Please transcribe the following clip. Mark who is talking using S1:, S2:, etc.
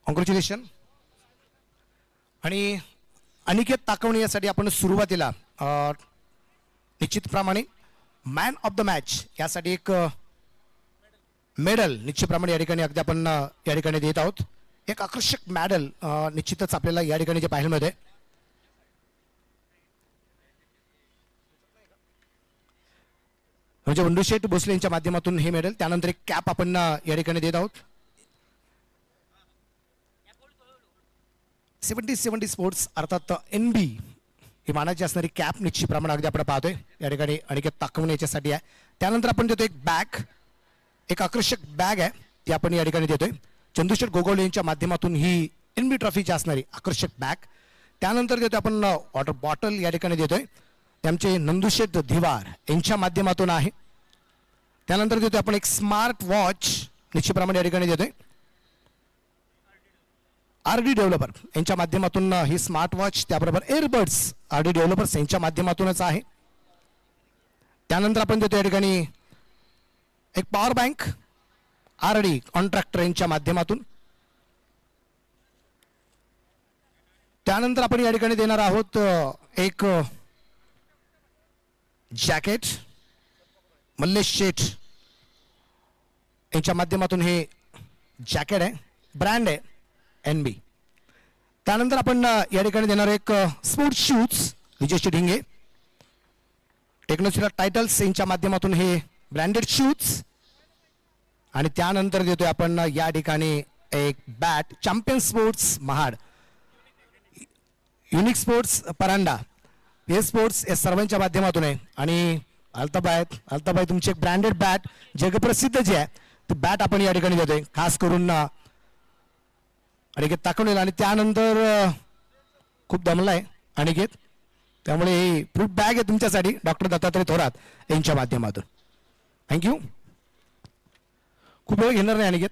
S1: Congratulation. आणि अनिकेत ताकवणे यासाठी आपण सुरुवातीला निश्चितप्रमाणे मॅन ऑफ द मॅच यासाठी एक मेडल निश्चितप्रमाणे या ठिकाणी अगदी आपण या ठिकाणी देत आहोत. एक आकर्षक मेडल निश्चितच आपल्याला या ठिकाणी जे पाहायला मिळते. म्हणजे वंडूशेठ भोसले यांच्या माध्यमातून हे मेडल, त्यानंतर एक कॅप आपण या ठिकाणी देत आहोत. 70 स्पोर्ट्स अर्थात NB ही मानाची असणारी कॅप निश्चितप्रमाणे अगदी आपण पाहतोय या ठिकाणी अनिकेत ताकवणे याच्यासाठी आहे. त्यानंतर आपण देतो एक बॅग, एक आकर्षक बॅग आहे ती आपण या ठिकाणी देतोय. चंदूशेठ गोगवले यांच्या माध्यमातून ही NB ट्रॉफीची असणारी आकर्षक बॅग. त्यानंतर देतो आपण वॉटर बॉटल या ठिकाणी देतोय, त्यांचे नंदुशेठ धिवार यांच्या माध्यमातून आहे. त्यानंतर देतो आपण एक स्मार्ट वॉच निश्चितप्रमाणे या ठिकाणी देतोय. RD डेव्हलपर यांच्या माध्यमातून ही स्मार्ट वॉच, त्याबरोबर एअरबड्स RD डेव्हलपर्स यांच्या माध्यमातूनच आहे. त्यानंतर आपण देतो या ठिकाणी एक पॉवर बँक RD कॉन्ट्रॅक्टर यांच्या माध्यमातून. त्यानंतर आपण या ठिकाणी देणार आहोत एक जॅकेट मल्लेश शेठ यांच्या माध्यमातून हे जॅकेट आहे, ब्रँड आहे NB. त्यानंतर आपण या ठिकाणी देणार एक स्पोर्ट्स शूज विजय ढिंगे टेक्नोसिला टायटल्स यांच्या माध्यमातून हे ब्रँडेड शूज. आणि त्यानंतर देतोय आपण या ठिकाणी एक bat champion sports Mahad, unique sports Paranda, हे स्पोर्ट्स या सर्वांच्या माध्यमातून आहे. आणि अल्ताबाई तुमची एक ब्रँडेड बॅट जगप्रसिद्ध जी आहे ती बॅट आपण या ठिकाणी देतोय खास करून अनिकेत ताकवलेला. आणि त्यानंतर खूप दमलाय अनिकेत, त्यामुळे ही फ्रूट बॅग आहे तुमच्यासाठी डॉक्टर दत्तात्रय थोरात यांच्या माध्यमातून. थँक्यू. खूप वेळ घेणार नाही अनिकेत.